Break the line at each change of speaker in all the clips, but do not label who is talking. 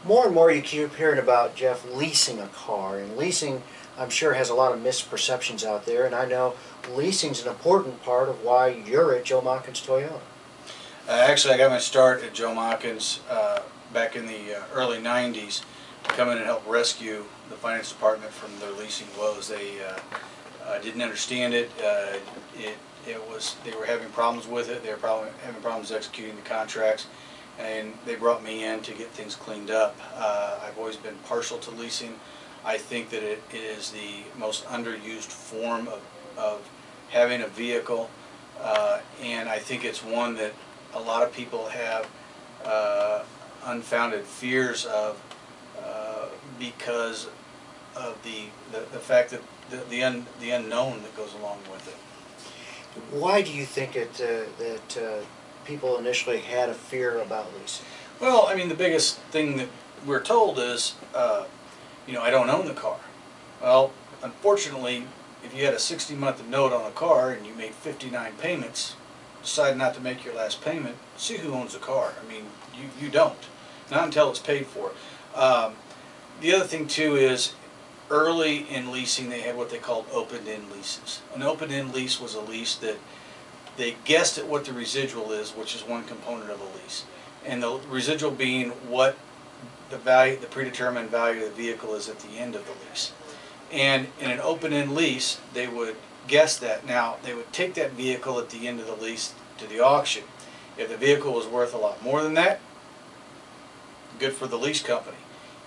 More and more you keep hearing about, Jeff, leasing a car. And leasing, I'm sure, has a lot of misperceptions out there. And I know leasing's an important part of why you're at Joe Machens Toyota.
Actually, I got my start at Joe Machens back in the early 90s to come in and help rescue the finance department from their leasing woes. They didn't understand it. They were having problems with it. They were probably having problems executing the contracts, and they brought me in to get things cleaned up. I've always been partial to leasing. I think that it is the most underused form of having a vehicle, and I think it's one that a lot of people have unfounded fears of because of the fact that the unknown that goes along with it.
Why do you think that people initially had a fear about leasing?
Well, I mean, the biggest thing that we're told is, I don't own the car. Well, unfortunately, if you had a 60-month note on a car and you made 59 payments, decide not to make your last payment, see who owns the car. I mean, you don't. Not until it's paid for. The other thing, too, is early in leasing they had what they called open-end leases. An open-end lease was a lease that they guessed at what the residual is, which is one component of a lease. And the residual being what the predetermined value of the vehicle is at the end of the lease. And in an open-end lease, they would guess that. Now, they would take that vehicle at the end of the lease to the auction. If the vehicle was worth a lot more than that, good for the lease company.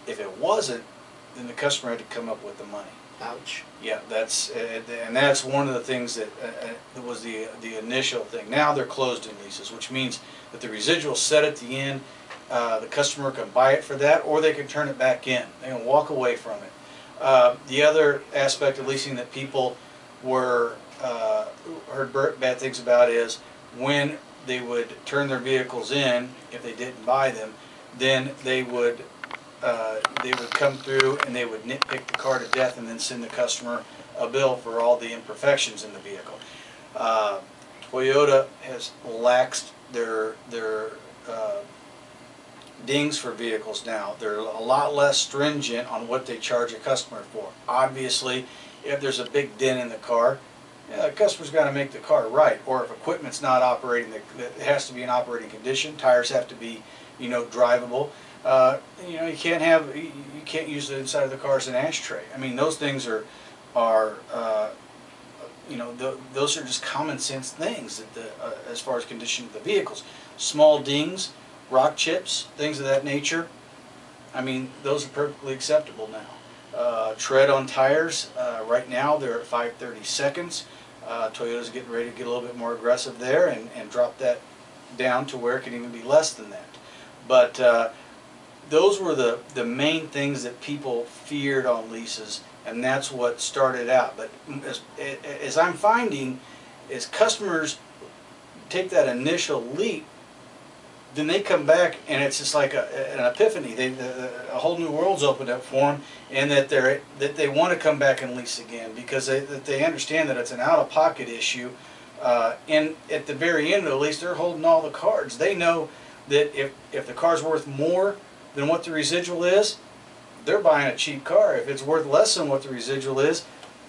If it wasn't, then the customer had to come up with the money.
Ouch.
Yeah, and that's one of the things that was the initial thing. Now they're closed-end leases, which means that the residual set at the end. The customer can buy it for that, or they can turn it back in. They can walk away from it. The other aspect of leasing that people heard bad things about is when they would turn their vehicles in, if they didn't buy them, then they would come through and they would nitpick the car to death and then send the customer a bill for all the imperfections in the vehicle. Toyota has laxed their dings for vehicles now. They're a lot less stringent on what they charge a customer for. Obviously, if there's a big dent in the car, the customer's got to make the car right. Or if equipment's not operating, it has to be in operating condition. Tires have to be, drivable. You can't use the inside of the car as an ashtray. I mean, those things are those are just common sense things that as far as condition of the vehicles. Small dings, rock chips, things of that nature. I mean, those are perfectly acceptable now. Tread on tires, right now they're at 5/32. Toyota's getting ready to get a little bit more aggressive there and drop that down to where it can even be less than that. But those were the main things that people feared on leases, and that's what started out. But as I'm finding, as customers take that initial leap, then they come back and it's just like an epiphany. A whole new world's opened up for them, and that they want to come back and lease again because they understand that it's an out-of-pocket issue. And at the very end of the lease, they're holding all the cards. They know that if the car's worth more than what the residual is, they're buying a cheap car. If it's worth less than what the residual is,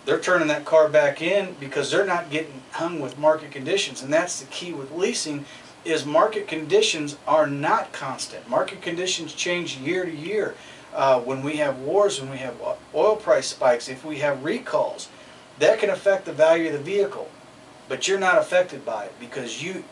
they're turning that car back in because they're not getting hung with market conditions. And that's the key with leasing, is market conditions are not constant. Market conditions change year to year. When we have wars, when we have oil price spikes, if we have recalls, that can affect the value of the vehicle. But you're not affected by it because you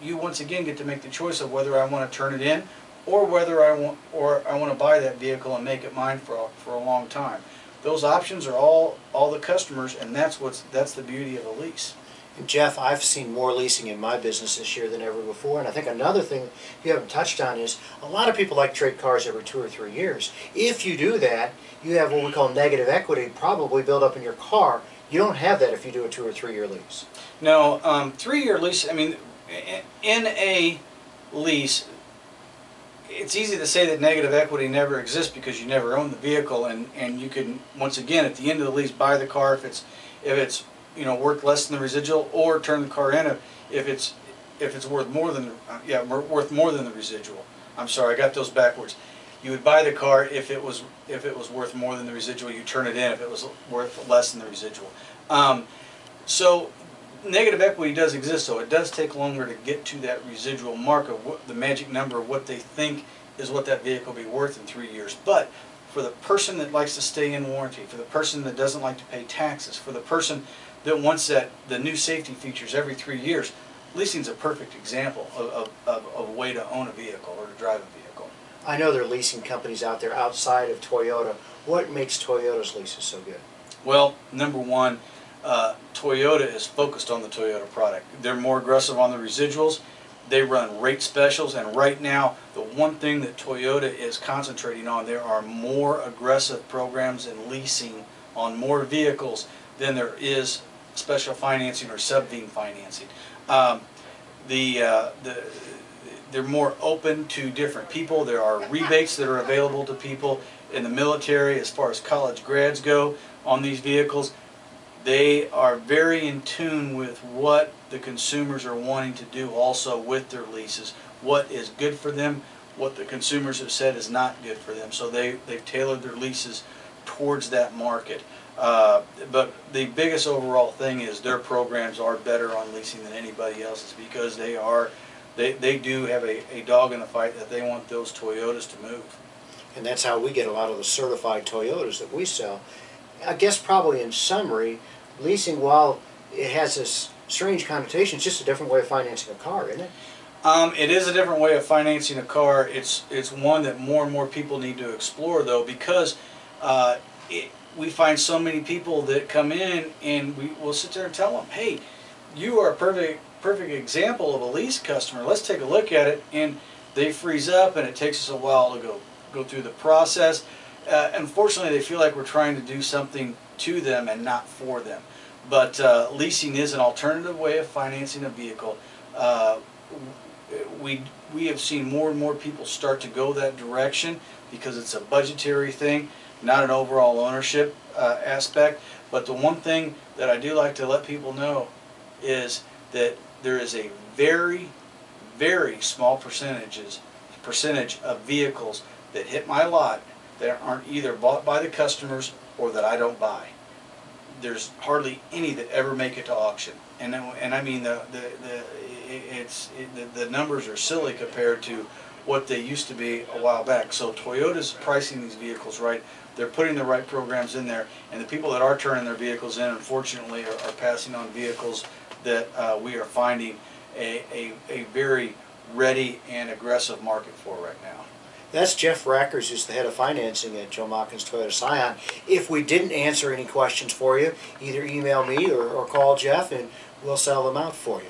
once again get to make the choice of whether I want to turn it in or whether I want to buy that vehicle and make it mine for a long time. Those options are all the customers, and that's the beauty of a lease.
And Jeff, I've seen more leasing in my business this year than ever before, and I think another thing you haven't touched on is a lot of people like to trade cars every 2 or 3 years. If you do that, you have what we call negative equity probably built up in your car. You don't have that if you do a 2 or 3 year lease.
No, 3-year lease, I mean, in a lease, it's easy to say that negative equity never exists because you never own the vehicle, and you can, once again, at the end of the lease, buy the car if it's worth less than the residual, or turn the car in if it's worth more than worth more than the residual. I'm sorry, I got those backwards. You would buy the car if it was worth more than the residual. You turn it in if it was worth less than the residual. So negative equity does exist, so it does take longer to get to that residual mark of what the magic number of what they think is what that vehicle will be worth in 3 years. But for the person that likes to stay in warranty, for the person that doesn't like to pay taxes, for the person that wants the new safety features every 3 years, leasing's a perfect example of a way to own a vehicle or to drive a vehicle.
I know there are leasing companies out there outside of Toyota. What makes Toyota's leases so good?
Well, number one, Toyota is focused on the Toyota product. They're more aggressive on the residuals. They run rate specials, and right now the one thing that Toyota is concentrating on, there are more aggressive programs in leasing on more vehicles than there is special financing or sub-vein financing. They're more open to different people. There are rebates that are available to people in the military as far as college grads go on these vehicles. They are very in tune with what the consumers are wanting to do also with their leases, what is good for them, what the consumers have said is not good for them. So they've tailored their leases towards that market. But the biggest overall thing is their programs are better on leasing than anybody else's, because they do have a dog in the fight that they want those Toyotas to move.
And that's how we get a lot of the certified Toyotas that we sell. I guess probably in summary, leasing, while it has this strange connotation, it's just a different way of financing a car, isn't it?
It is a different way of financing a car. It's one that more and more people need to explore, though, because we find so many people that come in and we'll sit there and tell them, hey, you are a perfect example of a lease customer. Let's take a look at it. And they freeze up, and it takes us a while to go through the process. Unfortunately, they feel like we're trying to do something to them and not for them. But leasing is an alternative way of financing a vehicle. We have seen more and more people start to go that direction because it's a budgetary thing, not an overall ownership aspect. But the one thing that I do like to let people know is that there is a very, very small percentage of vehicles that hit my lot that aren't either bought by the customers or that I don't buy. There's hardly any that ever make it to auction, and I mean the numbers are silly compared to what they used to be a while back. So Toyota's pricing these vehicles right. They're putting the right programs in there, and the people that are turning their vehicles in, unfortunately, are passing on vehicles that we are finding a very ready and aggressive market for right now.
That's Jeff Rackers, who's the head of financing at Joe Machens Toyota Scion. If we didn't answer any questions for you, either email me or call Jeff, and we'll sell them out for you.